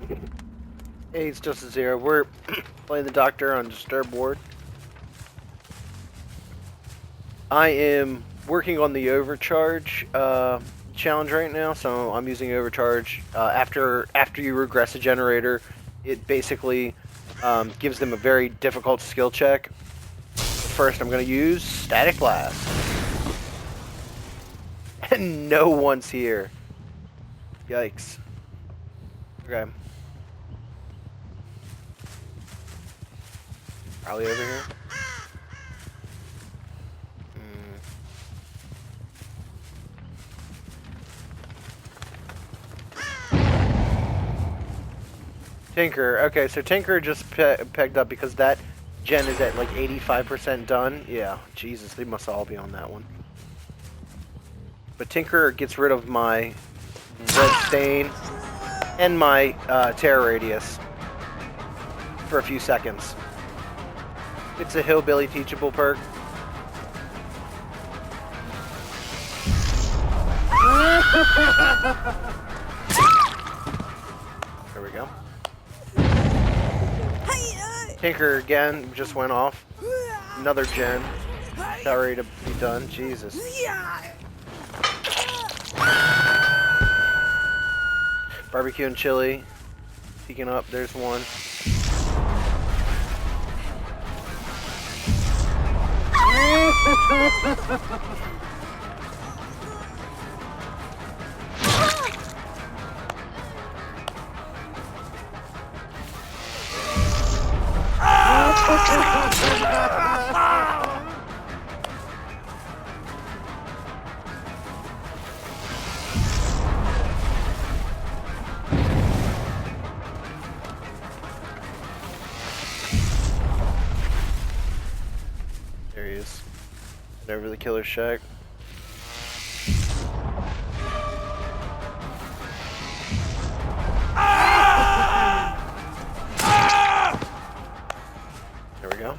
Hey, it's just a zero. We're playing the Doctor on Disturb Ward. I am working on the Overcharge challenge right now, so I'm using Overcharge. After you regress a generator, it basically gives them a very difficult skill check. But first, I'm going to use Static Blast. And no one's here. Yikes. Okay. Probably over here. Tinker. Okay, so Tinker just pegged up because that gen is at like 85% done. Yeah, Jesus, they must all be on that one. But Tinker gets rid of my red stain and my terror radius for a few seconds. It's a hillbilly teachable perk. There we go. Tinker again just went off. Another gen. Not ready to be done. Jesus. Barbecue and chili. Peeking up. There's one. There he is. Head over the killer shack. There we go.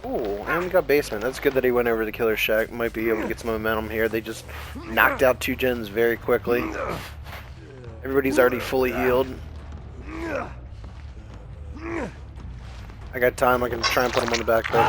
Ooh, and we got basement. That's good that he went over the killer shack. Might be able to get some momentum here. They just knocked out 2 gens very quickly. Everybody's already fully healed. I got time. I can try and put him on the back foot.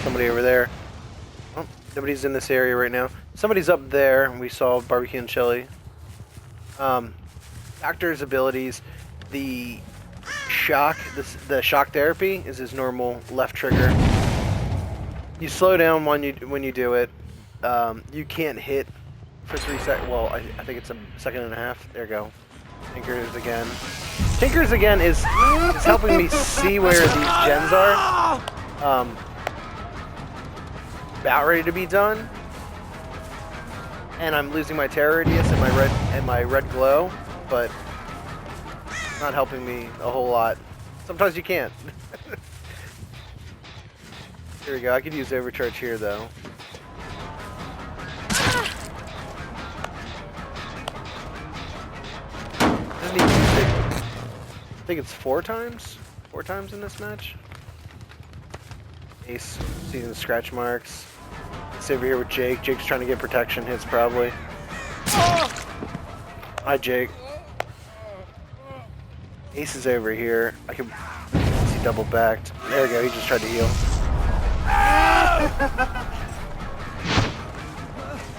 Somebody over there. Oh, nobody's in this area right now. Somebody's up there. We saw barbecue and chili. Doctor's abilities. The shock. The shock therapy is his normal left trigger. You slow down when you do it. You can't hit for 3 seconds. Well, I think it's a second and a half. There you go. Tinkers again. Tinkers again is helping me see where these gens are. About ready to be done. And I'm losing my terror radius and my red glow, but it's not helping me a whole lot. Sometimes you can't. Here we go. I could use overcharge here though. I think it's 4 times? 4 times in this match? Ace, seeing the scratch marks. It's over here with Jake. Jake's trying to get protection hits probably. Hi Jake. Ace is over here. I can see double backed. There we go, he just tried to heal.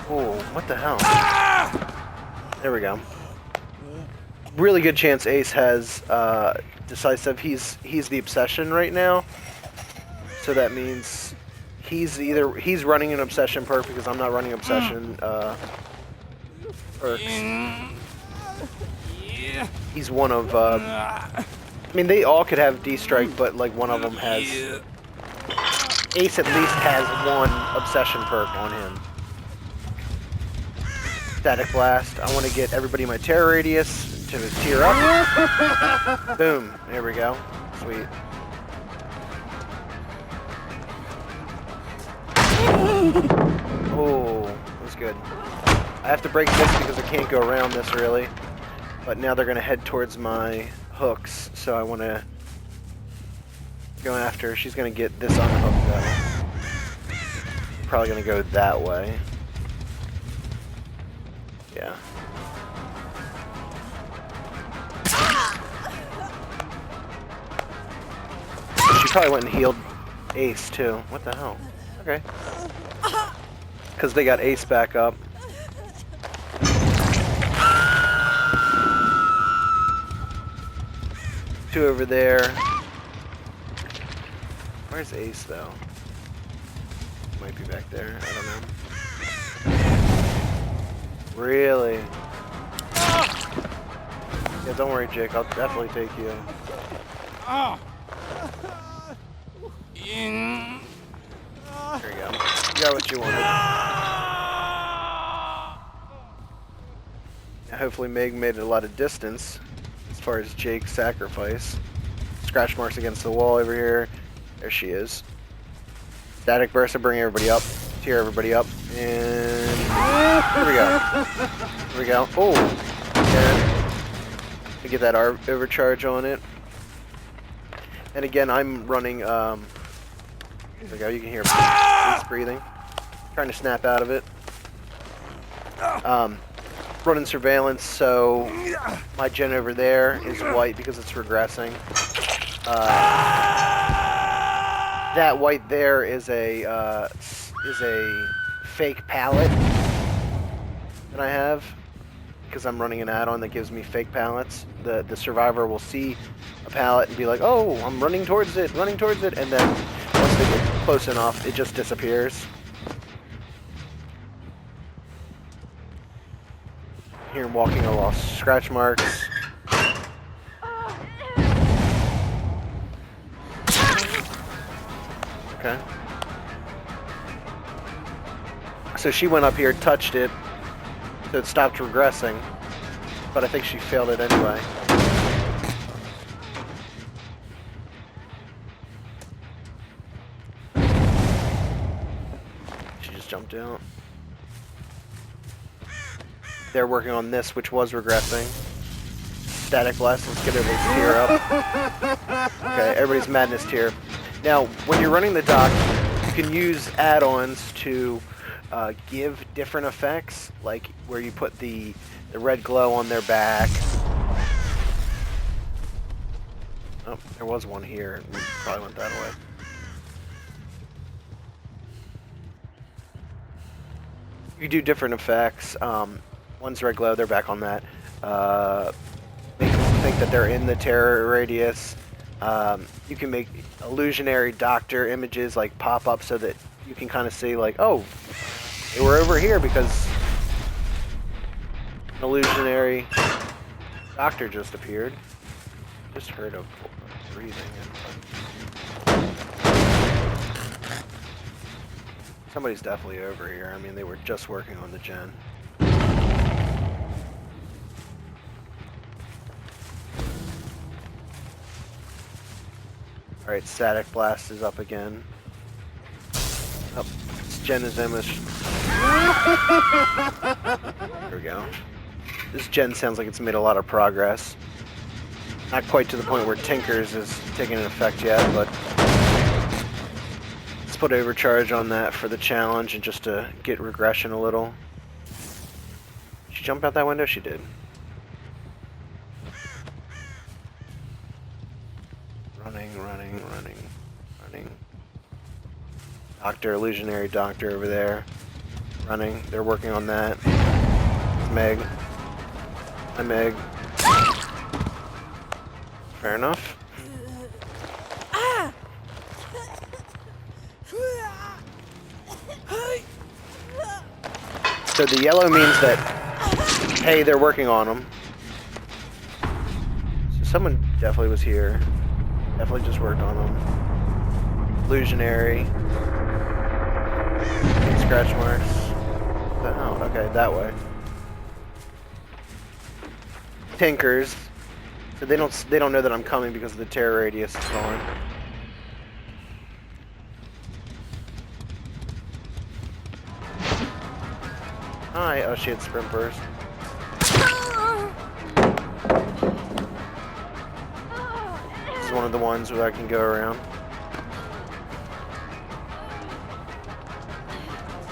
Oh, what the hell? There we go. Really good chance Ace has decisive. He's the obsession right now, so that means he's running an obsession perk because I'm not running obsession perks. He's one of. I mean, they all could have D-Strike, but like one of them has. Ace at least has 1 obsession perk on him. Static Blast. I want to get everybody my terror radius to tier up. Boom. There we go. Sweet. Oh, that was good. I have to break this because I can't go around this really. But now they're going to head towards my hooks, so I want to go after her. She's going to get this unhooked though. Probably going to go that way. Yeah. She probably went and healed Ace too. What the hell? Okay. Because they got Ace back up. Two over there. Where's Ace though? Might be back there. I don't know. Really? Yeah, don't worry, Jake. I'll definitely take you. There you go. You got what you wanted. Now, hopefully Meg made a lot of distance as far as Jake's sacrifice. Scratch marks against the wall over here. There she is. Static burst to bring everybody up. Tear everybody up. And here we go. Here we go. Oh! And to get that overcharge on it. And again, I'm running, there we go, you can hear Ace breathing. Trying to snap out of it. Running surveillance, so my gen over there is white because it's regressing. That white there is a fake pallet that I have because I'm running an add-on that gives me fake pallets. The survivor will see a pallet and be like, "Oh, I'm running towards it," and then once they get close enough, it just disappears. Here I'm walking along scratch marks. Okay. So she went up here, touched it, so it stopped regressing, but I think she failed it anyway. She just jumped out. They're working on this, which was regressing. Static blast, let's get everybody's tier up. Okay, everybody's madness tier. Now, when you're running the dock, you can use add-ons to give different effects, like where you put the red glow on their back. Oh, there was one here. We probably went that way. You do different effects. One's red glow, they're back on that. Make them think that they're in the terror radius. You can make illusionary doctor images like pop up so that you can kind of see like, oh, they were over here because an illusionary doctor just appeared. Just heard a breathing. Somebody's definitely over here. I mean, they were just working on the gen. Alright, static blast is up again. Oh, this gen is almost... There we go. This gen sounds like it's made a lot of progress. Not quite to the point where Tinkers is taking an effect yet, but... Let's put overcharge on that for the challenge and just to get regression a little. Did she jump out that window? She did. Running. Doctor, illusionary doctor over there. Running. They're working on that. Meg. Hi, Meg. Fair enough. So the yellow means that, hey, they're working on them. So someone definitely was here. Definitely just worked on them. Illusionary. Scratch marks. What the hell? Okay, that way. Tinkers. So they don't know that I'm coming because the terror radius is gone. Hi. Oh, she had sprint burst. This is one of the ones where I can go around.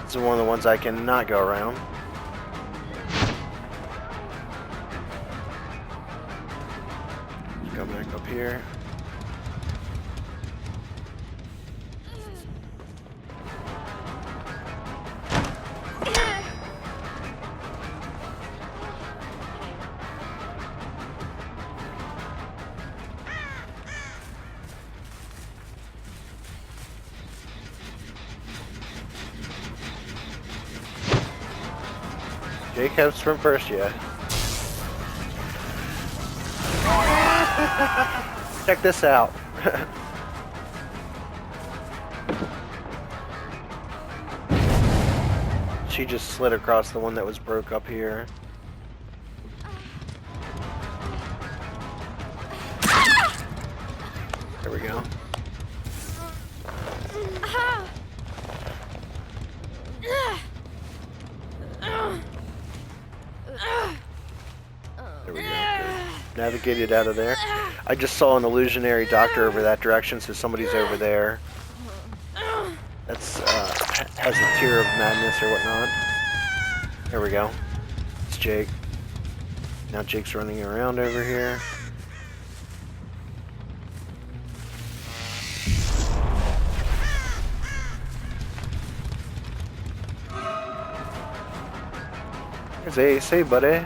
This is one of the ones I cannot go around. here. Jake has sprint first, yeah. Check this out. She just slid across the one that was broke up here. There we go. There we go. Navigated out of there. I just saw an illusionary doctor over that direction, so somebody's over there. That's has a tear of madness or whatnot. There we go. It's Jake. Now Jake's running around over here. There's Ace. Hey, buddy.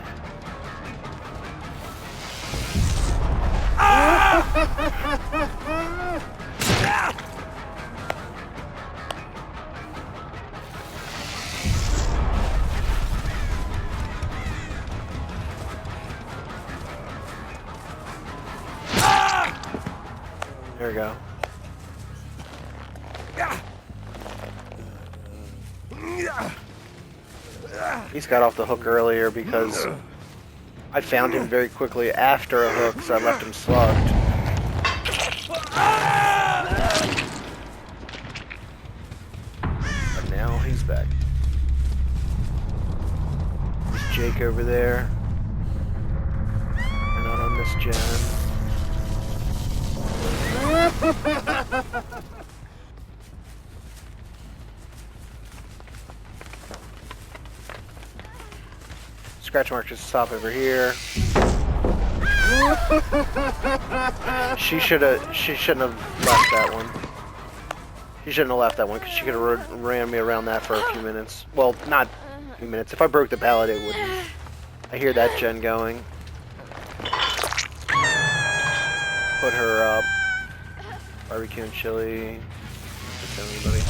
There we go. He's got off the hook earlier because I found him very quickly after a hook, so I left him slugged. But now he's back. There's Jake over there. We're not on this gen. Scratch mark just stop over here. She shouldn't have left that one. She shouldn't have left that one because she could have ran me around that for a few minutes. Well, not a few minutes. If I broke the pallet, it wouldn't. I hear that gen going. Put her up. Barbecue and chili. Anybody.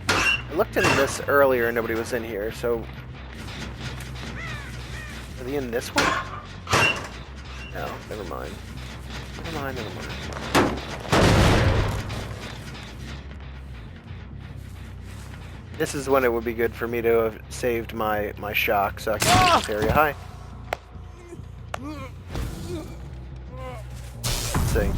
I looked in this earlier and nobody was in here, so... Are they in this one? No, never mind. Never mind. This is when it would be good for me to have saved my shock so I can keep this area high. Let's see.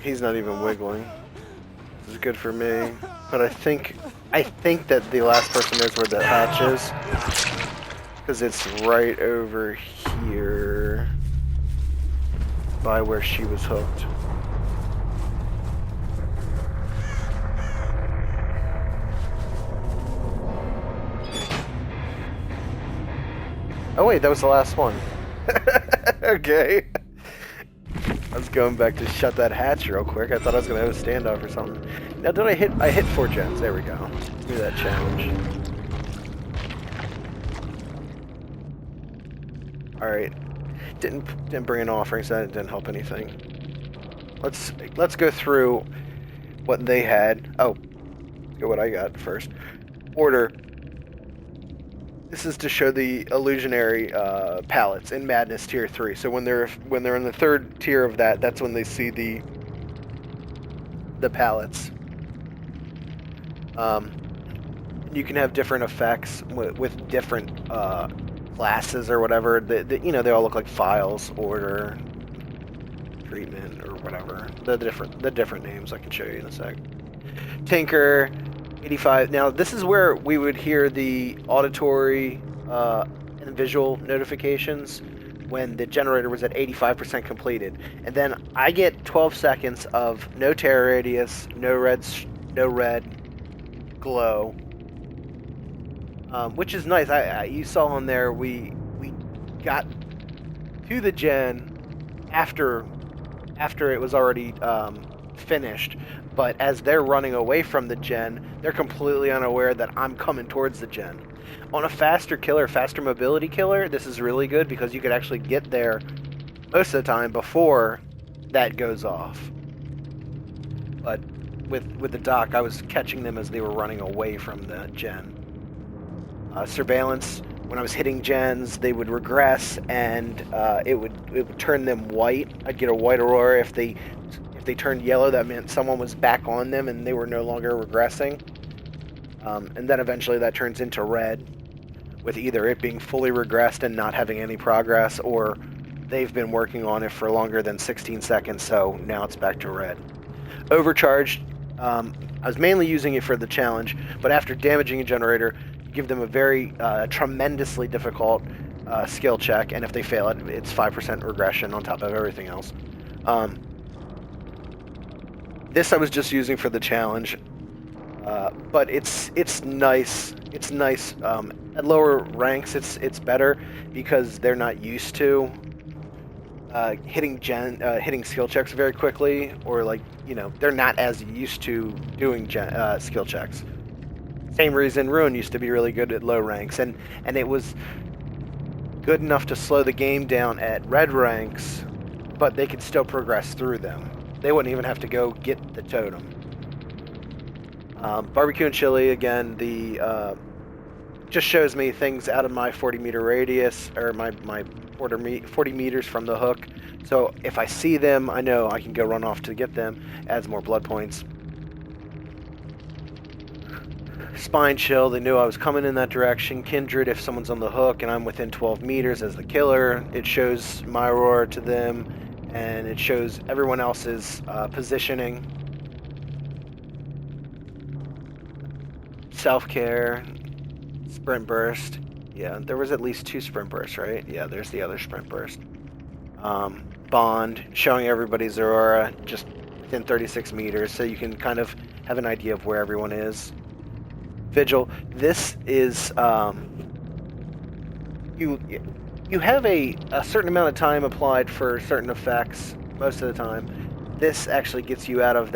He's not even wiggling. This is good for me. But I think that the last person knows where the hatch is. Because it's right over here. By where she was hooked. Oh wait, that was the last one. Okay. I was going back to shut that hatch real quick. I thought I was gonna have a standoff or something. Now did I hit 4 gens. There we go. Do that challenge. Alright. Didn't bring an offering, so that didn't help anything. Let's go through what they had. Oh. Let's go what I got first. Order. This is to show the illusionary pallets in Madness Tier 3. So when they're in the 3rd tier of that, that's when they see the pallets. You can have different effects with different classes or whatever. They all look like files, order, treatment, or whatever. The different names I can show you in a sec. Tinker. 85. Now, this is where we would hear the auditory and visual notifications. when the generator was at 85% completed. And then I get 12 seconds of no terror radius, no red glow, which is nice. You saw on there we got to the gen after it was already finished, but as they're running away from the gen, they're completely unaware that I'm coming towards the gen. On a faster mobility killer, this is really good because you could actually get there most of the time before that goes off. But with the dock, I was catching them as they were running away from the gen. Surveillance, when I was hitting gens, they would regress, and it would turn them white. I'd get a white aurora. If they turned yellow, that meant someone was back on them and they were no longer regressing. And then eventually that turns into red, with either it being fully regressed and not having any progress, or they've been working on it for longer than 16 seconds, so now it's back to red. Overcharged, I was mainly using it for the challenge, but after damaging a generator, you give them a very tremendously difficult skill check, and if they fail it, it's 5% regression on top of everything else. This I was just using for the challenge, but it's nice. It's nice. At lower ranks, it's better because they're not used to hitting skill checks very quickly, or they're not as used to doing skill checks. Same reason Ruin used to be really good at low ranks, and it was good enough to slow the game down at red ranks, but they could still progress through them. They wouldn't even have to go get the totem. Barbecue and chili, again, just shows me things out of my 40-meter radius, or my 40 meters from the hook. So if I see them, I know I can go run off to get them. Adds more blood points. Spine chill, they knew I was coming in that direction. Kindred, if someone's on the hook and I'm within 12 meters as the killer, it shows my aurora to them, and it shows everyone else's positioning. Self-care, sprint burst. Yeah, there was at least 2 sprint bursts, right? Yeah, there's the other sprint burst. Bond, showing everybody's aurora just within 36 meters, so you can kind of have an idea of where everyone is. Vigil, this is, you have a certain amount of time applied for certain effects most of the time. This actually gets you out of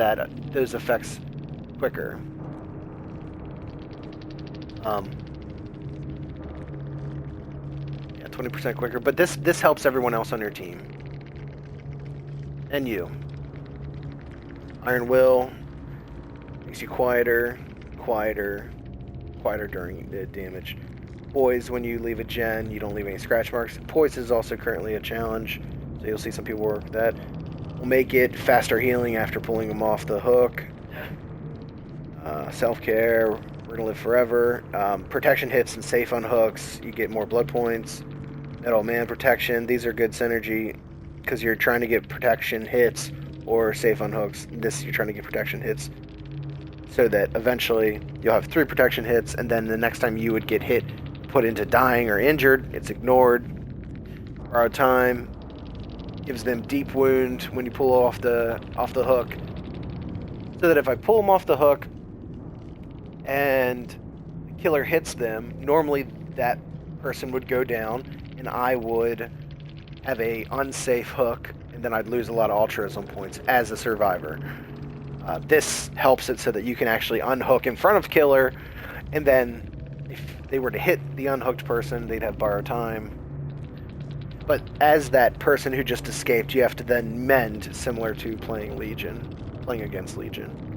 those effects quicker. Yeah, 20% quicker, but this helps everyone else on your team. And you. Iron Will makes you quieter during the damage. Poise, when you leave a gen, you don't leave any scratch marks. Poise is also currently a challenge, so you'll see some people work that. We'll make it faster healing after pulling them off the hook. Self-care, we're gonna live forever. Protection hits and safe on hooks, you get more blood points. Metal Man protection, these are good synergy because you're trying to get protection hits or safe on hooks. This, you're trying to get protection hits, so that eventually you'll have 3 protection hits, and then the next time you would get hit, put into dying or injured, it's ignored. Borrowed time gives them deep wound when you pull off the hook, so that if I pull them off the hook and the killer hits them, normally that person would go down and I would have a unsafe hook, and then I'd lose a lot of altruism points as a survivor. This helps it so that you can actually unhook in front of killer, and then if they were to hit the unhooked person, they'd have borrowed time. But as that person who just escaped, you have to then mend, similar to playing against Legion.